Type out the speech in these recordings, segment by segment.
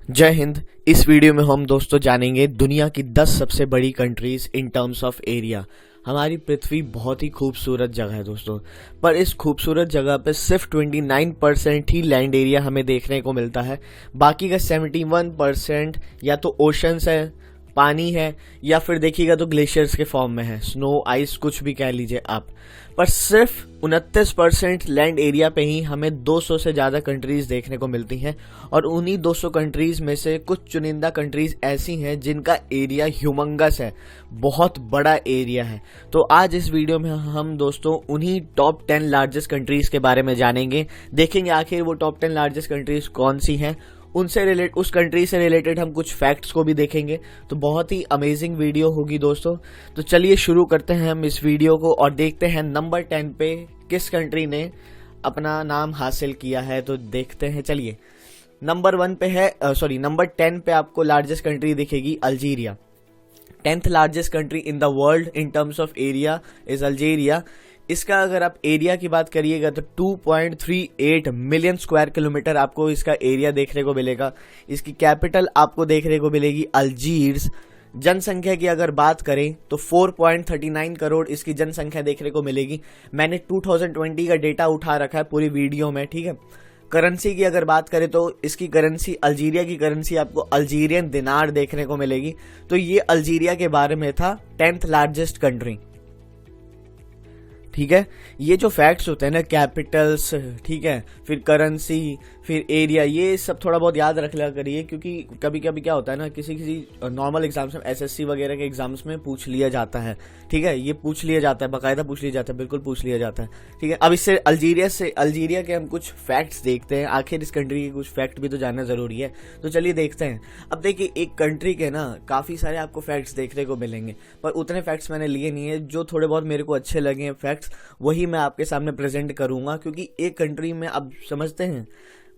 जय हिंद। इस वीडियो में हम दोस्तों जानेंगे दुनिया की 10 सबसे बड़ी countries in terms of area. हमारी पृथ्वी बहुत ही खूबसूरत जगह है दोस्तों, पर इस खूबसूरत जगह पे सिर्फ 29% ही लैंड एरिया हमें देखने को मिलता है। बाकी का 71% या तो ओशंस है, पानी है, या फिर देखिएगा तो ग्लेशियर्स के फॉर्म में है, स्नो, आइस, कुछ भी कह लीजिए आप। पर सिर्फ 29% लैंड एरिया पे ही हमें 200 से ज़्यादा कंट्रीज देखने को मिलती हैं, और उन्हीं 200 कंट्रीज में से कुछ चुनिंदा कंट्रीज ऐसी हैं जिनका एरिया ह्यूमंगस है, बहुत बड़ा एरिया है। तो आज इस वीडियो में हम दोस्तों उन्हीं टॉप 10 लार्जेस्ट कंट्रीज के बारे में जानेंगे, देखेंगे आखिर वो टॉप 10 लार्जेस्ट कंट्रीज कौन सी हैं, उस कंट्री से रिलेटेड हम कुछ फैक्ट्स को भी देखेंगे। तो बहुत ही अमेजिंग वीडियो होगी दोस्तों। तो चलिए शुरू करते हैं हम इस वीडियो को और देखते हैं नंबर 10 पे किस कंट्री ने अपना नाम हासिल किया है। तो देखते हैं, चलिए। नंबर 10 पे आपको लार्जेस्ट कंट्री दिखेगी Algeria. 10th largest country in the world in terms of area is Algeria. इसका अगर आप एरिया की बात करिएगा तो 2.38 मिलियन स्क्वायर किलोमीटर आपको इसका एरिया देखने को मिलेगा। इसकी कैपिटल आपको देखने को मिलेगी अल्जीर्स। जनसंख्या की अगर बात करें तो 4.39 करोड़ इसकी जनसंख्या देखने को मिलेगी। मैंने 2020 का डेटा उठा रखा है पूरी वीडियो में, ठीक है। करेंसी की अगर बात करें तो इसकी करेंसी, अल्जीरिया की करेंसी आपको अल्जीरियन दिनार देखने को मिलेगी। तो ये अल्जीरिया के बारे में था 10th लार्जेस्ट कंट्री, ठीक है। ये जो फैक्ट्स होते हैं ना, कैपिटल्स, ठीक है, फिर करेंसी, फिर एरिया, ये सब थोड़ा बहुत याद रख लिया करिए, क्योंकि कभी कभी क्या होता है ना, किसी नॉर्मल एग्जाम्स में, एसएससी वगैरह के एग्जाम्स में पूछ लिया जाता है, ठीक है। ये पूछ लिया जाता है, बाकायदा पूछ लिया जाता है, बिल्कुल पूछ लिया जाता है, ठीक है। अब इससे अल्जीरिया के हम कुछ फैक्ट्स देखते हैं। आखिर इस कंट्री के कुछ फैक्ट भी तो जानना जरूरी है, तो चलिए देखते हैं। अब देखिए, एक कंट्री के ना काफी सारे आपको फैक्ट्स देखने को मिलेंगे, पर उतने फैक्ट्स मैंने लिए नहीं है। जो थोड़े बहुत मेरे को अच्छे लगे हैं फैक्ट्स, वही मैं आपके सामने प्रेजेंट करूंगा, क्योंकि एक कंट्री में अब समझते हैं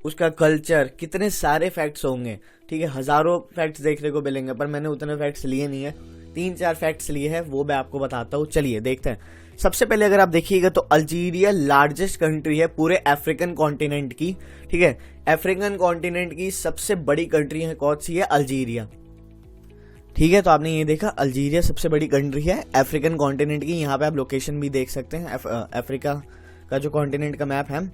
उसका कल्चर, कितने सारे फैक्ट्स होंगे, ठीक है, हजारों फैक्ट्स देखने को मिलेंगे, पर मैंने उतने फैक्ट्स लिए नहीं है। 3-4 फैक्ट्स लिए हैं, वो मैं आपको बताता हूँ। चलिए देखते हैं। सबसे पहले अगर आप देखिएगा तो अल्जीरिया लार्जेस्ट कंट्री है पूरे अफ्रीकन कॉन्टिनेंट की, ठीक है। अफ्रीकन कॉन्टिनेंट की सबसे बड़ी कंट्री है, कौन सी है? अल्जीरिया, ठीक है। तो आपने ये देखा, अल्जीरिया सबसे बड़ी कंट्री है अफ्रीकन कॉन्टिनेंट की। यहाँ पे आप लोकेशन भी देख सकते हैं, अफ्रीका का जो कॉन्टिनेंट का मैप है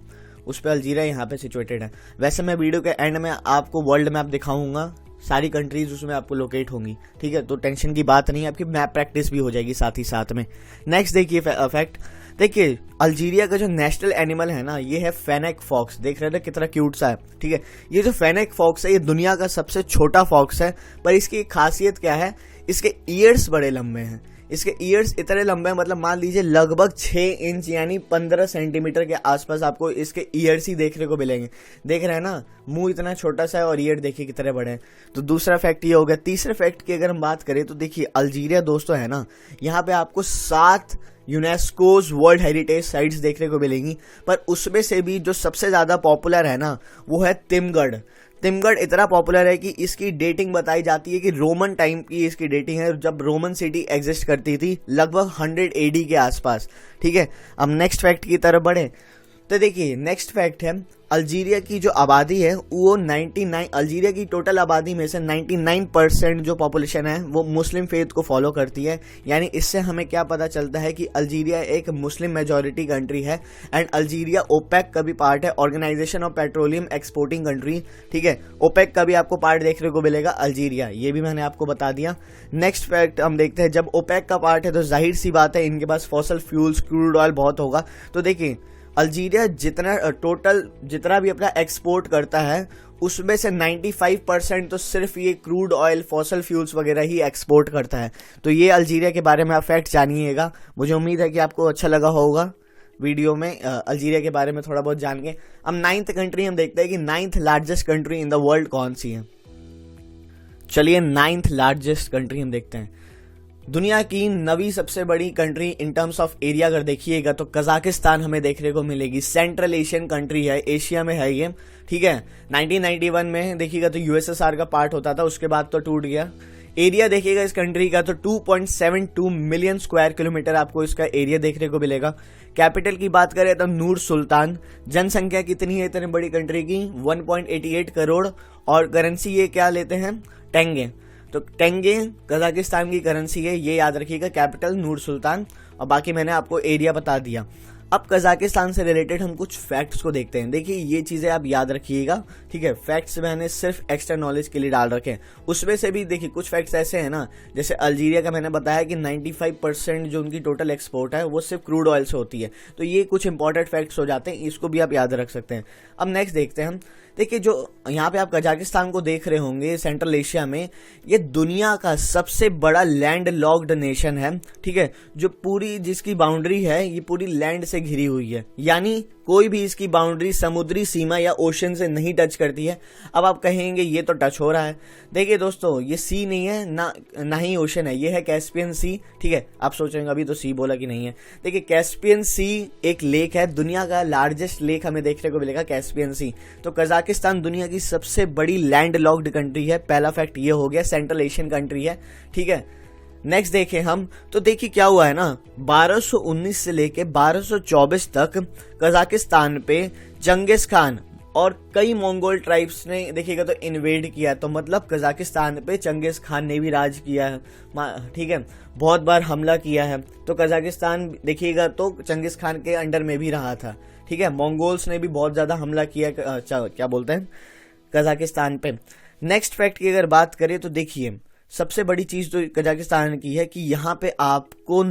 उस पर अल्जीरिया यहाँ पे सिचुएटेड है। वैसे मैं वीडियो के एंड में आपको वर्ल्ड मैप दिखाऊंगा, सारी कंट्रीज उसमें आपको लोकेट होंगी, ठीक है। तो टेंशन की बात नहीं, आपकी मैप प्रैक्टिस भी हो जाएगी साथ ही साथ में। नेक्स्ट देखिए फैक्ट, देखिए अल्जीरिया का जो नेशनल एनिमल है ना, ये है फेनेक फॉक्स। देख रहे थे कितना क्यूट सा है, ठीक है। ये जो फेनेक फॉक्स है, ये दुनिया का सबसे छोटा फॉक्स है, पर इसकी खासियत क्या है, इसके ईयर्स बड़े लंबे हैं। इसके ईयर्स इतने लंबे हैं, मतलब मान लीजिए लगभग 6 इंच यानी 15 सेंटीमीटर के आसपास आपको इसके ईयर्स ही देखने को मिलेंगे। देख रहे हैं ना, मुंह इतना छोटा सा है और ईयर देखिए कितने बड़े हैं। तो दूसरा फैक्ट ये हो गया। तीसरे फैक्ट की अगर हम बात करें तो देखिए अल्जीरिया दोस्तों है ना, यहाँ पे आपको 7 यूनेस्कोज वर्ल्ड हेरिटेज साइट्स देखने को मिलेंगी, पर उसमें से भी जो सबसे ज्यादा पॉपुलर है ना, वो है तिमगढ़। तिमगढ़ इतना पॉपुलर है कि इसकी डेटिंग बताई जाती है कि रोमन टाइम की इसकी डेटिंग है, जब रोमन सिटी एग्जिस्ट करती थी, लगभग 100 एडी के आसपास, ठीक है। अब नेक्स्ट फैक्ट की तरफ बढ़े तो देखिए, नेक्स्ट फैक्ट है अल्जीरिया की जो आबादी है वो 99, अल्जीरिया की टोटल आबादी में से 99% जो पॉपुलेशन है वो मुस्लिम फेथ को फॉलो करती है। यानी इससे हमें क्या पता चलता है कि अल्जीरिया एक मुस्लिम मेजॉरिटी कंट्री है। एंड अल्जीरिया ओपेक का भी पार्ट है, organization of petroleum exporting country, ठीक है। ओपेक का भी आपको पार्ट देखने को मिलेगा अल्जीरिया, ये भी मैंने आपको बता दिया। नेक्स्ट फैक्ट हम देखते हैं, जब ओपेक का पार्ट है तो जाहिर सी बात है इनके पास फॉसल फ्यूल्स, क्रूड ऑयल बहुत होगा। तो देखिए अल्जीरिया जितना भी अपना एक्सपोर्ट करता है, उसमें से 95% तो सिर्फ ये क्रूड ऑयल, फॉसल फ्यूल्स वगैरह ही एक्सपोर्ट करता है। तो ये अल्जीरिया के बारे में आप फैक्ट जानिएगा। मुझे उम्मीद है कि आपको अच्छा लगा होगा वीडियो में अल्जीरिया के बारे में थोड़ा बहुत जान के। अब 9th कंट्री हम देखते हैं कि 9th largest country in the world कौन सी है। चलिए 9th लार्जेस्ट कंट्री हम देखते हैं। दुनिया की 9वीं सबसे बड़ी country in terms of area अगर देखिएगा तो कजाकिस्तान हमें देखने को मिलेगी। सेंट्रल एशियन कंट्री है, एशिया में है ये, ठीक है। 1991 में देखिएगा तो यूएसएसआर का पार्ट होता था, उसके बाद तो टूट गया। एरिया देखिएगा इस कंट्री का तो 2.72 मिलियन स्क्वायर किलोमीटर आपको इसका एरिया देखने को मिलेगा। कैपिटल की बात करें तो नूर सुल्तान। जनसंख्या कितनी है इतनी बड़ी कंट्री की? 1.88 करोड़। और करेंसी ये क्या लेते हैं? टेंगे। तो टेंगे कजाकिस्तान की करेंसी है, ये याद रखिएगा। कैपिटल नूर सुल्तान, और बाकी मैंने आपको एरिया बता दिया। अब कजाकिस्तान से रिलेटेड हम कुछ फैक्ट्स को देखते हैं। देखिए ये चीजें आप याद रखिएगा, ठीक है। फैक्ट्स मैंने सिर्फ एक्स्ट्रा नॉलेज के लिए डाल रखे हैं। उसमें से भी देखिए कुछ फैक्ट्स ऐसे हैं ना, जैसे अल्जीरिया का मैंने बताया कि 95% जो उनकी टोटल एक्सपोर्ट है वो सिर्फ क्रूड ऑयल से होती है। तो ये कुछ इंपॉर्टेंट फैक्ट्स हो जाते हैं, इसको भी आप याद रख सकते हैं। अब नेक्स्ट देखते हैं हम। देखिए जो यहाँ पे आप कजाकिस्तान को देख रहे होंगे सेंट्रल एशिया में, ये दुनिया का सबसे बड़ा लैंड लॉक्ड नेशन है, ठीक है। जो पूरी जिसकी बाउंड्री है ये पूरी लैंड से घिरी हुई है, यानी कोई भी इसकी बाउंड्री समुद्री सीमा या ओशन से नहीं टच करती है। अब आप कहेंगे ये तो टच हो रहा है। देखिए दोस्तों ये सी नहीं है ना ही ओशन है, ये है कैस्पियन सी, ठीक है। आप सोचेंगे अभी तो सी बोला कि नहीं है। देखिए कैस्पियन सी एक लेक है, दुनिया का लार्जेस्ट लेक हमें देखने को मिलेगा कैस्पियन सी। तो कजाकिस्तान दुनिया की सबसे बड़ी लैंड लॉक्ड कंट्री है। पहला फैक्ट ये हो गया, सेंट्रल एशियन कंट्री है, ठीक है। नेक्स्ट देखें हम तो देखिए क्या हुआ है ना, 1219 से लेके 1224 तक कजाकिस्तान पे चंगेज खान और कई मंगोल ट्राइब्स ने देखिएगा तो इन्वेड किया। तो मतलब कजाकिस्तान पे चंगेज खान ने भी राज किया है, ठीक है, बहुत बार हमला किया है। तो कजाकिस्तान देखिएगा तो चंगेज खान के अंडर में भी रहा था, ठीक है। मंगोल्स ने भी बहुत ज्यादा हमला किया क्या बोलते हैं कजाकिस्तान पे। नेक्स्ट फैक्ट की अगर बात करें तो देखिए सबसे बड़ी चीज तो कजाकिस्तान की है कि यहाँ पे आपको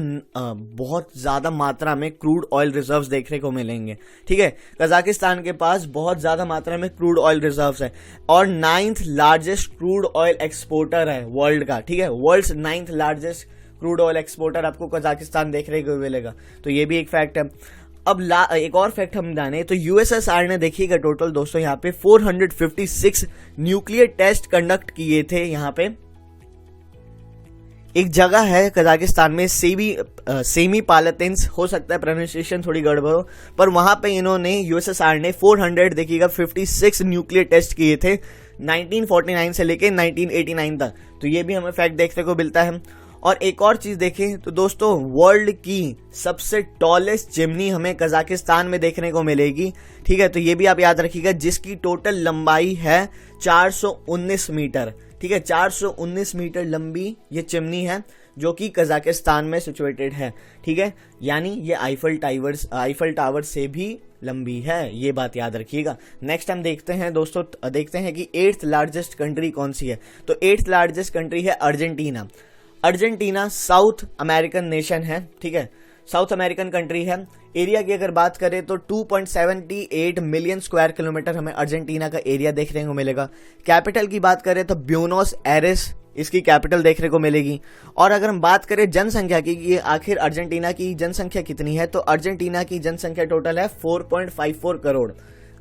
बहुत ज्यादा मात्रा में क्रूड ऑयल रिजर्व्स देखने को मिलेंगे, ठीक है। कजाकिस्तान के पास बहुत ज्यादा मात्रा में क्रूड ऑयल रिजर्व्स है और 9th largest crude oil exporter है वर्ल्ड का, ठीक है। World's 9th largest crude oil exporter आपको कजाकिस्तान देखने को मिलेगा। तो ये भी एक फैक्ट है। अब एक और फैक्ट हम जाने तो यूएसएसआर ने देखिएगा टोटल दोस्तों यहाँ पे 456 न्यूक्लियर टेस्ट कंडक्ट किए थे। यहाँ पे एक जगह है कजाकिस्तान में सेमी पालतेंस, हो सकता है प्रोनाउंसिएशन थोड़ी गड़बड़ हो, पर वहां पे इन्होंने यूएसएसआर ने 400 देखिएगा 56 न्यूक्लियर टेस्ट किए थे 1949 से लेके 1989 तक। तो ये भी हमें फैक्ट देखने को मिलता है। और एक और चीज देखें तो दोस्तों वर्ल्ड की सबसे टॉलेस्ट चिमनी हमें कजाकिस्तान में देखने को मिलेगी, ठीक है। तो ये भी आप याद रखिएगा, जिसकी टोटल लंबाई है 419 मीटर, ठीक है। 419 मीटर लंबी ये चिमनी है जो कि कजाकिस्तान में सिचुएटेड है, ठीक है। यानी ये आईफल टावर से भी लंबी है, ये बात याद रखिएगा। नेक्स्ट हम देखते हैं दोस्तों, देखते हैं कि 8th लार्जेस्ट कंट्री कौन सी है। तो 8th लार्जेस्ट कंट्री है Argentina. Argentina south American nation है, ठीक है, साउथ अमेरिकन कंट्री है। एरिया की अगर बात करें तो 2.78 मिलियन स्क्वायर किलोमीटर हमें अर्जेंटीना का एरिया देखने को मिलेगा। कैपिटल की बात करें तो ब्यूनोस एरिस इसकी कैपिटल देखने को मिलेगी। और अगर हम बात करें जनसंख्या की कि आखिर अर्जेंटीना की जनसंख्या कितनी है, तो अर्जेंटीना की जनसंख्या टोटल है 4.54 करोड़।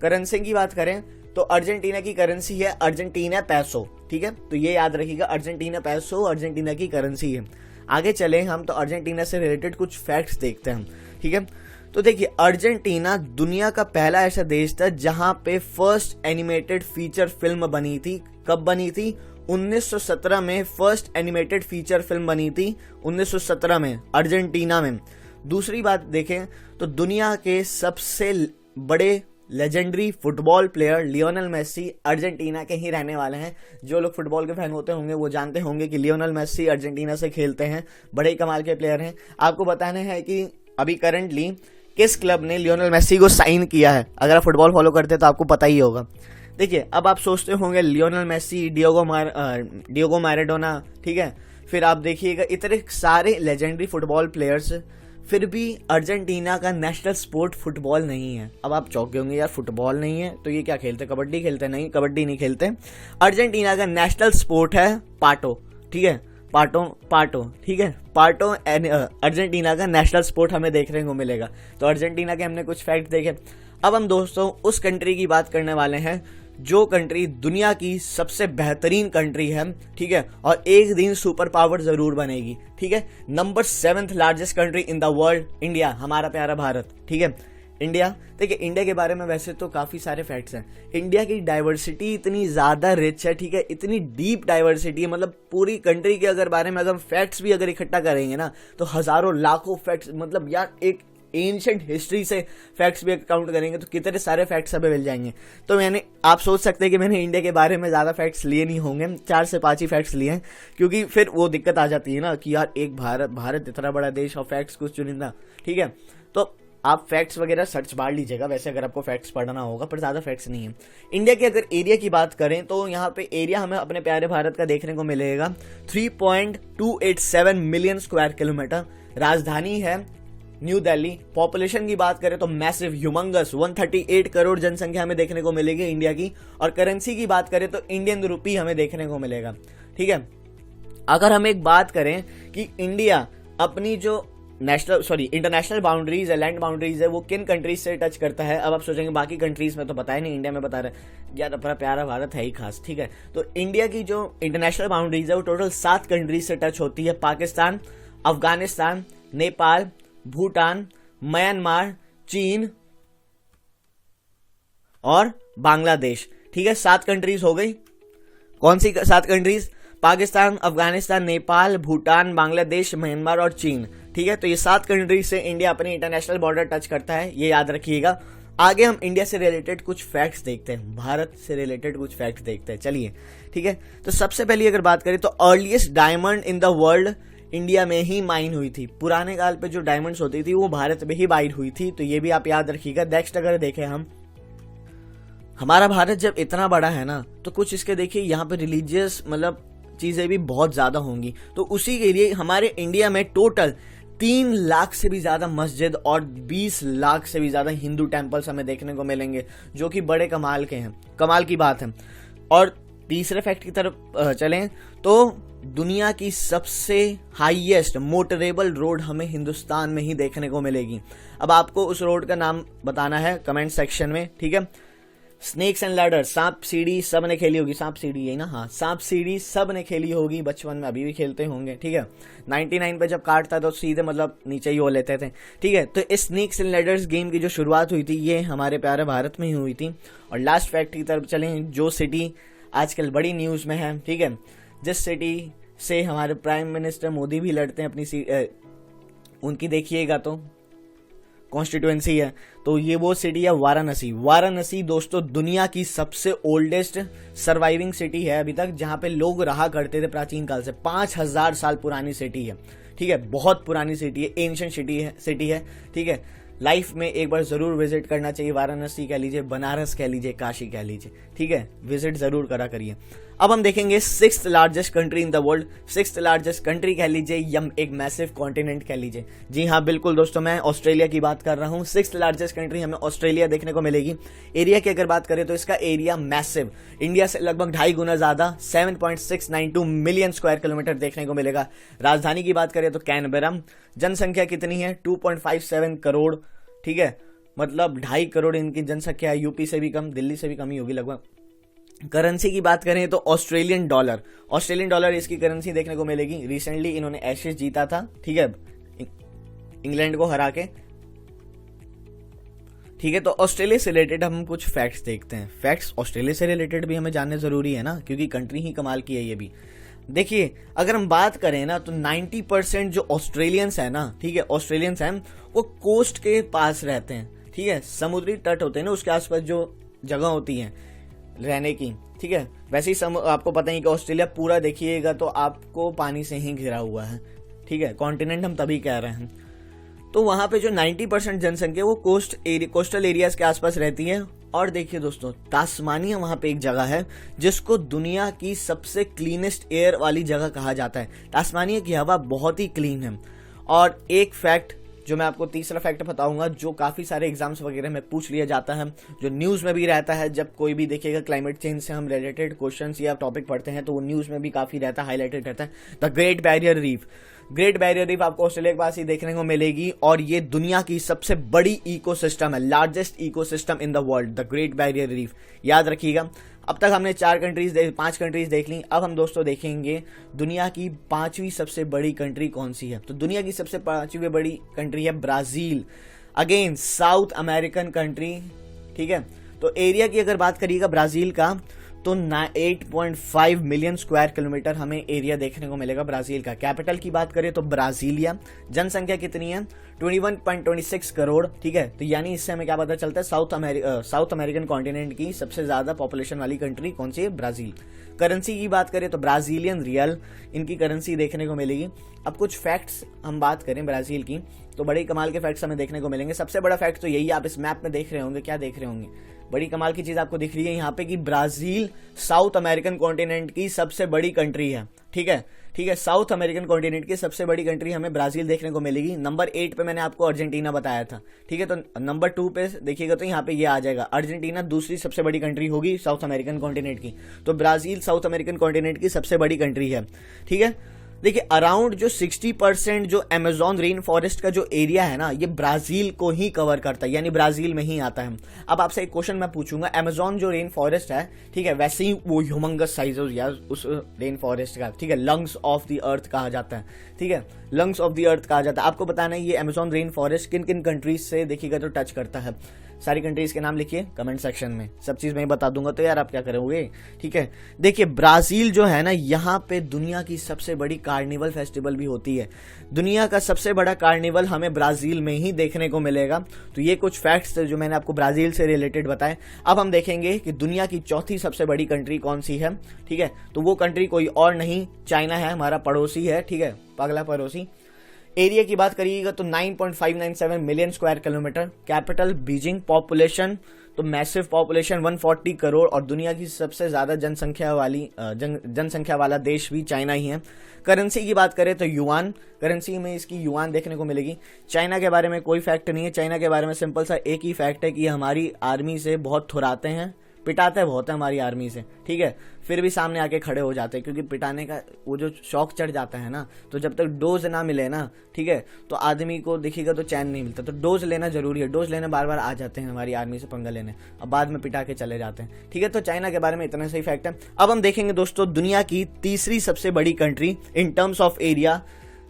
करेंसी की बात करें तो अर्जेंटीना की करेंसी है अर्जेंटीना पैसो, ठीक है। तो ये याद रखिएगा, अर्जेंटीना पैसो अर्जेंटीना की करेंसी है। आगे चले हम तो अर्जेंटीना से रिलेटेड कुछ फैक्ट्स देखते हैं, ठीक है। तो देखिए अर्जेंटीना दुनिया का पहला ऐसा देश था जहां पे फर्स्ट एनिमेटेड फीचर फिल्म बनी थी। कब बनी थी? 1917 में फर्स्ट एनिमेटेड फीचर फिल्म बनी थी 1917 में अर्जेंटीना में। दूसरी बात देखें तो दुनिया के सबसे बड़े legendary football player Lionel Messi Argentina के ही रहने वाले हैं। जो लोग फुटबॉल के फैन होते होंगे वो जानते होंगे कि लियोनेल मेसी अर्जेंटीना से खेलते हैं, बड़े ही कमाल के प्लेयर हैं। आपको बताना है कि अभी करंटली किस क्लब ने लियोनेल मेसी को साइन किया है। अगर आप फुटबॉल फॉलो करते हैं तो आपको पता ही होगा। देखिए अब आप सोचते होंगे लियोनेल मेसी, डियोगो मैराडोना, ठीक है, फिर आप देखिएगा इतने सारे लेजेंडरी फुटबॉल प्लेयर्स, फिर भी अर्जेंटीना का नेशनल स्पोर्ट फुटबॉल नहीं है। अब आप चौंके होंगे यार फुटबॉल नहीं है तो ये क्या खेलते, कबड्डी खेलते? नहीं, कबड्डी नहीं खेलते। अर्जेंटीना का नेशनल स्पोर्ट है पाटो, ठीक है, पाटो, ठीक है, पाटो अर्जेंटीना का नेशनल स्पोर्ट हमें देखने को मिलेगा। तो अर्जेंटीना के हमने कुछ फैक्ट देखे। अब हम दोस्तों उस कंट्री की बात करने वाले हैं जो कंट्री दुनिया की सबसे बेहतरीन कंट्री है, ठीक है, और एक दिन सुपर पावर जरूर बनेगी, ठीक है। Number 7th largest country in the world, India, हमारा प्यारा भारत, ठीक है। इंडिया, देखिए इंडिया के बारे में वैसे तो काफी सारे फैक्ट्स हैं। इंडिया की डाइवर्सिटी इतनी ज्यादा रिच है, ठीक है, इतनी डीप डाइवर्सिटी है, मतलब पूरी कंट्री के अगर बारे में अगर फैक्ट्स भी अगर इकट्ठा करेंगे ना तो हजारों लाखों फैक्ट्स, मतलब यार एक एंशिएंट हिस्ट्री से फैक्ट्स भी काउंट करेंगे तो कितने सारे फैक्ट्स हमें मिल जाएंगे। तो आप सोच सकते हैं कि मैंने इंडिया के बारे में ज्यादा फैक्ट्स लिए नहीं होंगे, 4 से 5 ही फैक्ट्स लिए हैं, क्योंकि फिर वो दिक्कत आ जाती है ना कि यार एक भारत इतना बड़ा देश और फैक्ट्स कुछ चुनिंदा, ठीक है। तो आप फैक्ट्स वगैरह सर्च मार लीजिएगा वैसे अगर आपको फैक्ट्स पढ़ना होगा, पर ज्यादा फैक्ट्स नहीं है। इंडिया के अगर एरिया की बात करें तो यहाँ पे एरिया हमें अपने प्यारे भारत का देखने को मिलेगा 3.287 मिलियन स्क्वायर किलोमीटर। राजधानी है न्यू दिल्ली। पॉपुलेशन की बात करें तो मैसिव ह्यूमंगस 138 करोड़ जनसंख्या हमें देखने को मिलेगी इंडिया की। और करेंसी की बात करें तो इंडियन रुपी हमें देखने को मिलेगा, ठीक है। अगर हम एक बात करें कि इंडिया अपनी जो इंटरनेशनल बाउंड्रीज है, लैंड बाउंड्रीज है, वो किन कंट्रीज से टच करता है, अब आप सोचेंगे बाकी कंट्रीज में तो पता है नहीं, इंडिया में बता रहे यार अपना प्यारा भारत है ही खास, ठीक है। तो इंडिया की जो इंटरनेशनल बाउंड्रीज है वो टोटल 7 कंट्रीज से टच होती है। पाकिस्तान, अफगानिस्तान, नेपाल, भूटान, म्यांमार, चीन और बांग्लादेश, ठीक है। 7 कंट्रीज हो गई। कौन सी 7 कंट्रीज? पाकिस्तान, अफगानिस्तान, नेपाल, भूटान, बांग्लादेश, म्यांमार और चीन, ठीक है। तो ये 7 कंट्रीज से इंडिया अपनी इंटरनेशनल बॉर्डर टच करता है, ये याद रखिएगा। आगे हम इंडिया से रिलेटेड कुछ फैक्ट्स देखते हैं, भारत से रिलेटेड कुछ फैक्ट्स देखते हैं, चलिए, ठीक है। तो सबसे पहले अगर बात करें तो earliest diamond in the world India में ही माइन हुई थी। पुराने काल पे जो डायमंड्स होती थी वो भारत में ही माइन हुई थी, तो ये भी आप याद रखिएगा। नेक्स्ट अगर देखें हम, हमारा भारत जब इतना बड़ा है ना तो कुछ इसके देखिए यहाँ पे रिलीजियस मतलब चीजें भी बहुत ज्यादा होंगी, तो उसी के लिए हमारे इंडिया में टोटल 3 लाख से भी ज्यादा मस्जिद और 20 लाख से भी ज्यादा हिंदू टेम्पल्स हमें देखने को मिलेंगे, जो कि बड़े कमाल के हैं, कमाल की बात है। और तीसरे फैक्ट की तरफ चलें तो दुनिया की सबसे हाईएस्ट मोटरेबल रोड हमें हिंदुस्तान में ही देखने को मिलेगी। अब आपको उस रोड का नाम बताना है कमेंट सेक्शन में, ठीक है। स्नेक्स एंड लैडर, सांप सीढ़ी सब ने खेली होगी, सांप सीढ़ी है ना, हाँ सांप सीढ़ी सब ने खेली होगी बचपन में, अभी भी खेलते होंगे, ठीक है। 99 पे जब काटता तो सीधे मतलब नीचे ही हो लेते थे, ठीक है। तो इस स्नेक्स एंड लैडर्स गेम की जो शुरुआत हुई थी ये हमारे प्यारे भारत में ही हुई थी। और लास्ट फैक्ट की तरफ चलें, जो सिटी आजकल बड़ी न्यूज में है, ठीक है, जिस सिटी से हमारे प्राइम मिनिस्टर मोदी भी लड़ते हैं अपनी उनकी देखिएगा तो कॉन्स्टिट्यूएंसी है, तो ये वो सिटी है वाराणसी। वाराणसी दोस्तों दुनिया की सबसे ओल्डेस्ट सर्वाइविंग सिटी है अभी तक, जहां पे लोग रहा करते थे प्राचीन काल से। 5000 साल पुरानी सिटी है, ठीक है, बहुत पुरानी सिटी है, एंशिएंट सिटी है, ठीक है। लाइफ में एक बार जरूर विजिट करना चाहिए, वाराणसी कह लीजिए, बनारस कह लीजिए, काशी कह लीजिए, ठीक है, विजिट जरूर करा करिए। अब हम देखेंगे 6th largest country in the world. 6th largest country कह लीजिए या एक मैसिव कॉन्टिनेंट कह लीजिए। जी हाँ बिल्कुल दोस्तों, मैं ऑस्ट्रेलिया की बात कर रहा हूँ। 6th लार्जेस्ट कंट्री हमें ऑस्ट्रेलिया देखने को मिलेगी। एरिया की अगर बात करें तो इसका एरिया मैसिव, इंडिया से लगभग 2.5 गुना ज्यादा 7.692 मिलियन स्क्वायर किलोमीटर देखने को मिलेगा। राजधानी की बात करें तो कैनबेरा। जनसंख्या कितनी है? 2.57 करोड़, ठीक है, मतलब 2.5 करोड़ इनकी जनसंख्या है। यूपी से भी कम, दिल्ली से भी कम ही होगी लगभग। करेंसी की बात करें तो ऑस्ट्रेलियन डॉलर इसकी करेंसी देखने को मिलेगी। रिसेंटली इन्होंने एशेज जीता था, ठीक है, इंग्लैंड को हरा के, ठीक है। तो ऑस्ट्रेलिया से रिलेटेड हम कुछ फैक्ट्स देखते हैं। फैक्ट्स ऑस्ट्रेलिया से रिलेटेड भी हमें जानने जरूरी है ना, क्योंकि कंट्री ही कमाल की है ये भी। देखिए अगर हम बात करें ना तो 90% जो ऑस्ट्रेलियंस है ना, ठीक है, ऑस्ट्रेलियंस हैं वो कोस्ट के पास रहते हैं, ठीक है, समुद्री तट होते हैं ना, उसके आसपास जो जगह होती है रहने की, ठीक है। वैसे ही आपको पता ही कि ऑस्ट्रेलिया पूरा देखिएगा तो आपको पानी से ही घिरा हुआ है, ठीक है, कॉन्टिनेंट हम तभी कह रहे हैं। तो वहां पे जो 90% जनसंख्या वो कोस्टल एरियाज के आसपास रहती है। और देखिए दोस्तों, तास्मानिया वहां पे एक जगह है जिसको दुनिया की सबसे क्लीनेस्ट एयर वाली जगह कहा जाता है। तास्मानिया की हवा बहुत ही क्लीन है। और एक फैक्ट जो मैं आपको, तीसरा फैक्ट बताऊंगा, जो काफी सारे एग्जाम्स वगैरह में पूछ लिया जाता है, जो न्यूज में भी रहता है, जब कोई भी देखिएगा क्लाइमेट चेंज से हम रिलेटेड क्वेश्चंस या टॉपिक पढ़ते हैं तो वो न्यूज में भी काफी रहता है, हाईलाइटेड रहता है। The great barrier reef. Great barrier reef आपको ऑस्ट्रेलिया के पास ही देखने को मिलेगी और ये दुनिया की सबसे बड़ी इकोसिस्टम है, largest ecosystem in the world, the great barrier reef, याद रखिएगा। अब तक हमने 5 कंट्रीज देख ली। अब हम दोस्तों देखेंगे दुनिया की 5वीं सबसे बड़ी कंट्री कौन सी है। तो दुनिया की सबसे 5वीं बड़ी कंट्री है Brazil. Again south American country, ठीक है। तो एरिया की अगर बात करिएगा ब्राजील का तो 8.5 मिलियन स्क्वायर किलोमीटर हमें एरिया देखने को मिलेगा ब्राजील का। कैपिटल की बात करें तो ब्राजीलिया। जनसंख्या कितनी है? 21.26 करोड़, ठीक है। तो यानी इससे हमें क्या पता चलता है, साउथ अमेरिकन कॉन्टिनेंट की सबसे ज्यादा पॉपुलेशन वाली कंट्री कौन सी है? ब्राजील। करेंसी की बात करें तो ब्राजीलियन रियल इनकी करेंसी देखने को मिलेगी। अब कुछ फैक्ट्स हम बात करें ब्राजील की तो बड़े कमाल के फैक्ट्स हमें देखने को मिलेंगे। सबसे बड़ा फैक्ट तो यही, आप इस मैप में देख रहे होंगे, क्या देख रहे होंगे, बड़ी कमाल की चीज आपको दिख रही है यहाँ पे कि ब्राजील साउथ अमेरिकन कॉन्टिनेंट की सबसे बड़ी कंट्री है, ठीक है। ठीक है, साउथ अमेरिकन कॉन्टिनेंट की सबसे बड़ी कंट्री हमें ब्राजील देखने को मिलेगी। नंबर 8 पे मैंने आपको अर्जेंटीना बताया था, ठीक है। तो नंबर 2 पे देखिएगा तो यहाँ पे ये आ जाएगा, अर्जेंटीना दूसरी सबसे बड़ी कंट्री होगी साउथ अमेरिकन कॉन्टिनेंट की। तो ब्राजील साउथ अमेरिकन कॉन्टिनेंट की सबसे बड़ी कंट्री है, ठीक है। देखिए अराउंड जो 60% जो अमेजॉन रेन फॉरेस्ट का जो एरिया है ना, ये ब्राजील को ही कवर करता है, यानी ब्राजील में ही आता है। अब आपसे एक क्वेश्चन मैं पूछूंगा, अमेजॉन जो रेन फॉरेस्ट है, ठीक है, वैसे ही वो ह्यूमंगस साइज यार उस रेन फॉरेस्ट का, ठीक है, लंग्स ऑफ द अर्थ कहा जाता है, ठीक है, लंग्स ऑफ द अर्थ कहा जाता है। आपको बताना है ये अमेजॉन रेन फॉरेस्ट किन किन कंट्रीज से देखिएगा तो टच करता है। सारी कंट्रीज के नाम लिखिए कमेंट सेक्शन में, सब चीज मैं बता दूंगा तो यार आप क्या करोगे, ठीक है। देखिए ब्राजील जो है ना, यहाँ पे दुनिया की सबसे बड़ी कार्निवल फेस्टिवल भी होती है। दुनिया का सबसे बड़ा कार्निवल हमें ब्राजील में ही देखने को मिलेगा। तो ये कुछ फैक्ट्स जो मैंने आपको ब्राजील से रिलेटेड बताए। अब हम देखेंगे कि दुनिया की चौथी सबसे बड़ी कंट्री कौन सी है, ठीक है। तो वो कंट्री कोई और नहीं, चाइना है, हमारा पड़ोसी है, ठीक है, पगला पड़ोसी। एरिया की बात करिएगा तो 9.597 million square kilometre. Capital Beijing. Population तो मैसिव पॉपुलेशन 140 करोड़ और दुनिया की सबसे ज्यादा जनसंख्या वाला देश भी चाइना ही है। करेंसी की बात करें तो युआन, करेंसी में इसकी युआन देखने को मिलेगी। चाइना के बारे में कोई फैक्ट नहीं है, चाइना के बारे में सिंपल सा एक ही फैक्ट है कि हमारी आर्मी से बहुत थुराते हैं, पिटाते बहुत है हमारी आर्मी से, ठीक है, फिर भी सामने आके खड़े हो जाते हैं, क्योंकि पिटाने का वो जो शौक चढ़ जाता है ना, तो जब तक डोज ना मिले ना, ठीक है, तो आदमी को देखिएगा तो चैन नहीं मिलता। तो डोज लेना जरूरी है, डोज लेने बार बार आ जाते हैं हमारी आर्मी से पंगा लेने, अब बाद में पिटा के चले जाते हैं, ठीक है। तो चाइना के बारे में इतना सही फैक्ट है। अब हम देखेंगे दोस्तों दुनिया की तीसरी सबसे बड़ी country in terms of area,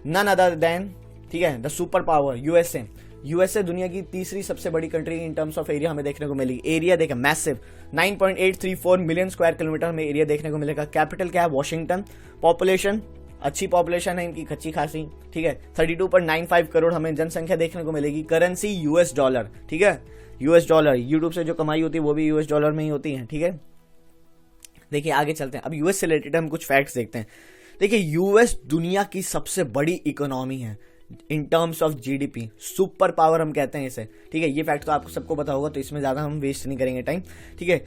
none other than, ठीक है, the super power USA. USA दुनिया की तीसरी सबसे बड़ी country in terms of area हमें देखने को मिली। एरिया देखें मैसिव, 9.834 मिलियन स्क्वायर किलोमीटर हमें एरिया देखने को मिलेगा। कैपिटल क्या है? वॉशिंगटन। पॉपुलेशन अच्छी पॉपुलेशन है इनकी, खच्ची खासी, ठीक है, 32.95 करोड़ हमें जनसंख्या देखने को मिलेगी। करेंसी यूएस डॉलर, ठीक है, यूएस डॉलर। यूट्यूब से जो कमाई होती है वो भी यूएस डॉलर में ही होती है, ठीक है। देखिए आगे चलते हैं, अब यूएस से रिलेटेड हम कुछ फैक्ट्स देखते हैं। देखिए यूएस दुनिया की सबसे बड़ी इकोनॉमी है इन terms of GDP, super power हम कहते हैं इसे, ठीक है। ये फैक्ट तो आपको सबको पता होगा, तो इसमें ज्यादा हम वेस्ट नहीं करेंगे टाइम, ठीक है।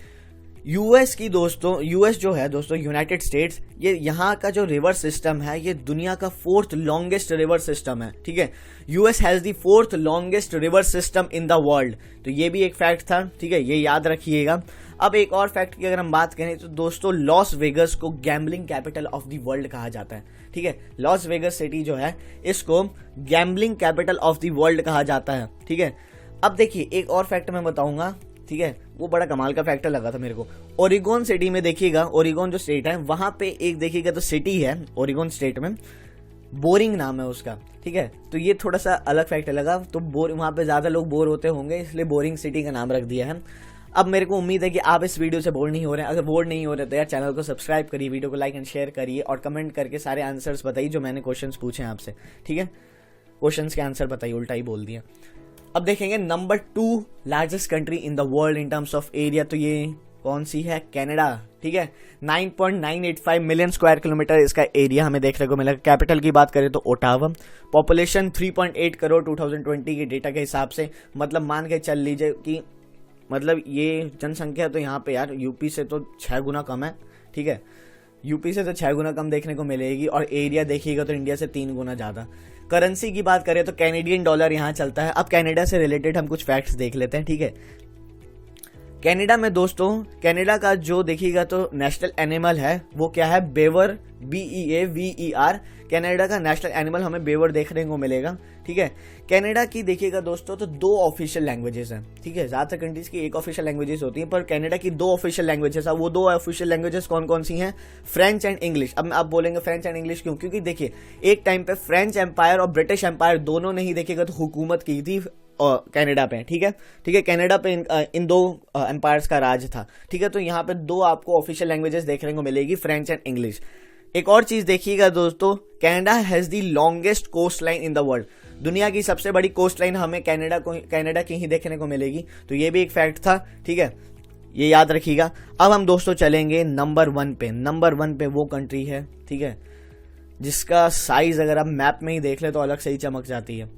यूएस की दोस्तों, यूएस जो है दोस्तों, यूनाइटेड स्टेट्स, ये यहाँ का जो रिवर सिस्टम है ये दुनिया का 4th लॉन्गेस्ट रिवर सिस्टम है, ठीक है। US has the 4th longest river system in the world. तो ये भी एक फैक्ट था, ठीक है, ये याद रखिएगा। अब एक और फैक्ट की अगर हम बात करें तो दोस्तों लॉस वेगस को gambling capital of the world कहा जाता है, ठीक है। लॉस वेगस सिटी जो है इसको gambling capital of the world कहा जाता है, ठीक है। अब देखिए एक और फैक्ट मैं बताऊंगा, ठीक है, वो बड़ा कमाल का फैक्टर लगा था मेरे को। ओरिगोन सिटी में देखिएगा, ओरिगोन जो स्टेट है वहां पे एक देखिएगा तो सिटी है ओरिगोन स्टेट में, बोरिंग नाम है उसका, ठीक है। तो ये थोड़ा सा अलग फैक्ट लगा, तो वहां पे ज्यादा लोग बोर होते होंगे इसलिए बोरिंग सिटी का नाम रख दिया है। अब मेरे को उम्मीद है कि आप इस वीडियो से बोर नहीं हो रहे हैं। अगर बोर नहीं हो रहे तो यार चैनल को सब्सक्राइब करिए, वीडियो को लाइक एंड शेयर करिए और कमेंट करके सारे आंसर्स बताइए जो मैंने क्वेश्चंस पूछे हैं आपसे, ठीक है। क्वेश्चंस के आंसर बताइए, उल्टा ही बोल दिया। अब देखेंगे number 2 largest country in the world in terms of area, तो ये कौन सी है? कनाडा, ठीक है। 9.985 मिलियन स्क्वायर किलोमीटर इसका एरिया हमें देखने को मिलेगा। कैपिटल की बात करें तो ओटावा। पॉपुलेशन 3.8 करोड़ 2020 के डेटा के हिसाब से, मतलब मान के चल लीजिए कि मतलब ये जनसंख्या तो यहाँ पे यार यूपी से तो 6 गुना कम है, ठीक है, यूपी से तो 6 गुना कम देखने को मिलेगी और एरिया देखिएगा तो इंडिया से 3 गुना ज्यादा। करेंसी की बात करें तो कैनेडियन डॉलर यहाँ चलता है। अब कनाडा से रिलेटेड हम कुछ फैक्ट्स देख लेते हैं, ठीक है। कनाडा में दोस्तों, कनाडा का जो देखिएगा तो नेशनल एनिमल है वो क्या है? Beaver, BEAVER। कनाडा का नेशनल एनिमल हमें बेवर देखने को मिलेगा, ठीक है। कनाडा की देखिएगा दोस्तों तो 2 ऑफिशियल लैंग्वेजेस हैं, ठीक है। ज्यादातर कंट्रीज की 1 ऑफिशियल लैंग्वेजेस होती हैं, पर कनाडा की 2 ऑफिशियल लैंग्वेजेस है। वो 2 ऑफिशियल लैंग्वेजेस कौन कौन सी हैं? French and English. अब आप बोलेंगे फ्रेंच एंड इंग्लिश क्यों? क्योंकि देखिए एक टाइम पे फ्रेंच एम्पायर और ब्रिटिश एम्पायर दोनों ने ही देखिएगा तो हुकूमत की थी कनाडा पे, ठीक है, कनाडा पे इन दो एम्पायर्स का राज था, ठीक है। तो यहाँ पे दो आपको ऑफिशियल लैंग्वेजेस देखने को मिलेगी, फ्रेंच एंड इंग्लिश। एक और चीज देखिएगा दोस्तों, Canada has the longest coast line in the world. दुनिया की सबसे बड़ी कोस्ट लाइन हमें कनाडा की ही देखने को मिलेगी, तो ये भी एक फैक्ट था, ठीक है, ये याद रखिएगा। अब हम दोस्तों चलेंगे नंबर 1 पे। नंबर 1 पे वो कंट्री है, ठीक है, जिसका साइज अगर आप मैप में ही देख ले तो अलग से ही चमक जाती है,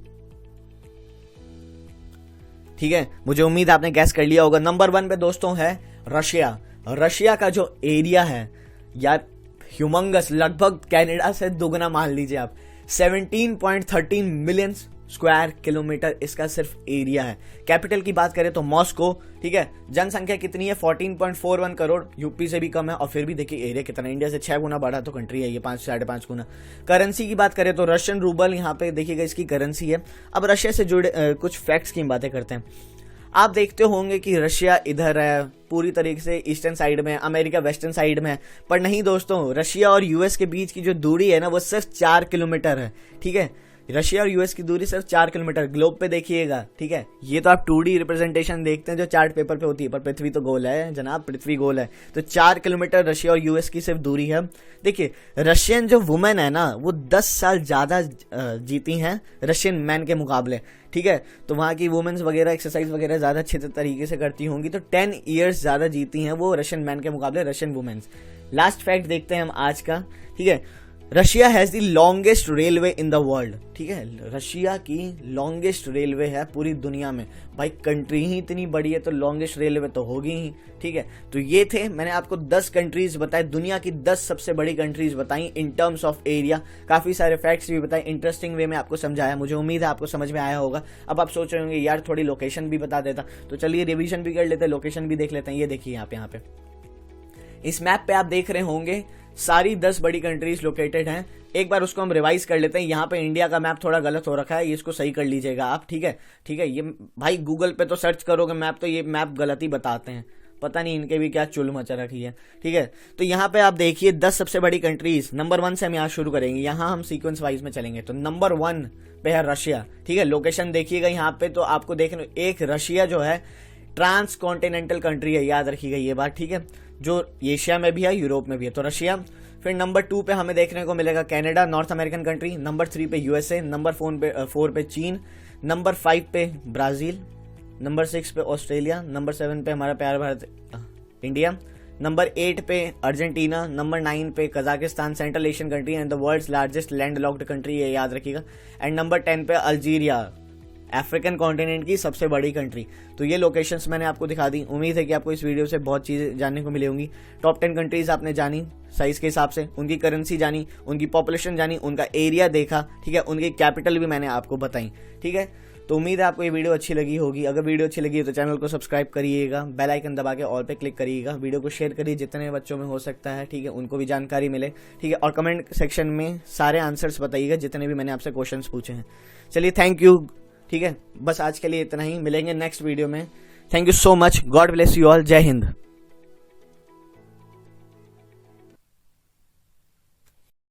ठीक है। मुझे उम्मीद आपने गैस कर लिया होगा। नंबर 1 पे दोस्तों है रशिया। रशिया का जो एरिया है यार, ह्यूमंगस, लगभग कनाडा से दुगना मान लीजिए आप। 17.13 मिलियन स्क्वायर किलोमीटर इसका सिर्फ एरिया है। कैपिटल की बात करें तो मॉस्को, ठीक है। जनसंख्या कितनी है? 14.41 करोड़, यूपी से भी कम है। और फिर भी देखिए एरिया कितना, इंडिया से 6 गुना बड़ा तो कंट्री है ये, 5-5.5 गुना। करेंसी की बात करें तो रशियन रूबल यहाँ पे देखिएगा इसकी करेंसी है। अब रशिया से जुड़े कुछ फैक्ट्स की बातें करते हैं। आप देखते होंगे कि रशिया इधर है पूरी तरीके से ईस्टर्न साइड में, अमेरिका वेस्टर्न साइड में है, पर नहीं दोस्तों, रशिया और यूएस के बीच की जो दूरी है ना वो सिर्फ 4 किलोमीटर है, ठीक है। रशिया और यूएस की दूरी सिर्फ 4 किलोमीटर। ग्लोब पे देखिएगा, ठीक है, ये तो आप 2D रिप्रेजेंटेशन देखते हैं जो चार्ट पेपर पे होती है, पर पृथ्वी तो गोल है जनाब, पृथ्वी गोल है। तो 4 किलोमीटर रशिया और यूएस की सिर्फ दूरी है। देखिए रशियन जो वुमेन है ना वो 10 साल ज्यादा जीती हैं रशियन मैन के मुकाबले, ठीक है। तो वहाँ की वुमेन्स वगैरह एक्सरसाइज वगैरह ज्यादा अच्छे तरीके से करती होंगी, तो 10 ईयर्स ज्यादा जीती हैं वो रशियन मैन के मुकाबले, रशियन वुमेन्स। लास्ट फैक्ट देखते हैं हम आज का, ठीक है। Russia has the longest railway in the world, ठीक है। रशिया की लॉन्गेस्ट रेलवे है पूरी दुनिया में। भाई कंट्री ही इतनी बड़ी है तो लॉन्गेस्ट रेलवे तो होगी ही, ठीक है। तो ये थे, मैंने आपको 10 कंट्रीज बताए, दुनिया की 10 सबसे बड़ी कंट्रीज बताई इन टर्म्स ऑफ एरिया। काफी सारे फैक्ट्स भी बताए, इंटरेस्टिंग वे में आपको समझाया। मुझे उम्मीद है आपको समझ में आया होगा। अब आप सोच रहे होंगे यार थोड़ी लोकेशन भी बता देता, तो चलिए रिवीजन भी कर लेते हैं, लोकेशन भी देख लेते हैं। ये देखिए यहाँ पे इस मैप पे आप देख रहे होंगे सारी 10 बड़ी कंट्रीज लोकेटेड हैं। एक बार उसको हम रिवाइज कर लेते हैं। यहाँ पे इंडिया का मैप थोड़ा गलत हो रखा है, ये इसको सही कर लीजिएगा आप, ठीक है, ठीक है। ये भाई गूगल पे तो सर्च करोगे मैप तो ये मैप गलत ही बताते हैं, पता नहीं इनके भी क्या चुल मचा रखी है, ठीक है। तो यहाँ पे आप देखिए 10 सबसे बड़ी कंट्रीज। नंबर 1 से हम यहाँ शुरू करेंगे, यहाँ हम सीक्वेंस वाइज में चलेंगे। तो नंबर 1 पे है रशिया, ठीक है। लोकेशन देखिएगा यहाँ पे, तो आपको देखने एक रशिया जो है ट्रांस कॉन्टिनेंटल कंट्री है, याद रखिएगा ये बात, ठीक है, जो एशिया में भी है यूरोप में भी है, तो रशिया। फिर नंबर 2 पे हमें देखने को मिलेगा Canada, north American country. Number 3 पे यूएसए, नंबर 4 पे चीन, नंबर 5 पे ब्राजील, नंबर 6 पे ऑस्ट्रेलिया, नंबर 7 पे हमारा प्यारा भारत इंडिया, नंबर 8 पे अर्जेंटीना, नंबर 9 पे Kazakhstan, central Asian country and the world's largest landlocked country, ये याद रखिएगा। एंड नंबर 10 पे अल्जीरिया, अफ्रीकन कॉन्टिनेंट की सबसे बड़ी कंट्री। तो ये लोकेशंस मैंने आपको दिखा दी। उम्मीद है कि आपको इस वीडियो से बहुत चीजें जानने को मिली होंगी। टॉप 10 कंट्रीज आपने जानी साइज के हिसाब से, उनकी करेंसी जानी, उनकी पॉपुलेशन जानी, उनका एरिया देखा, ठीक है, उनकी कैपिटल भी मैंने आपको बताई, ठीक है। तो उम्मीद है आपको ये वीडियो अच्छी लगी होगी। अगर वीडियो अच्छी लगी है तो चैनल को सब्सक्राइब करिएगा, बेल आइकन दबा के ऑल पे क्लिक करिएगा, वीडियो को शेयर करिए जितने बच्चों में हो सकता है, ठीक है, उनको भी जानकारी मिले, ठीक है। और कमेंट सेक्शन में सारे आंसर्स बताइएगा जितने भी मैंने आपसे क्वेश्चंस पूछे हैं। चलिए थैंक यू, ठीक है, बस आज के लिए इतना ही, मिलेंगे नेक्स्ट वीडियो में। Thank you so much, God bless you all, जय हिंद।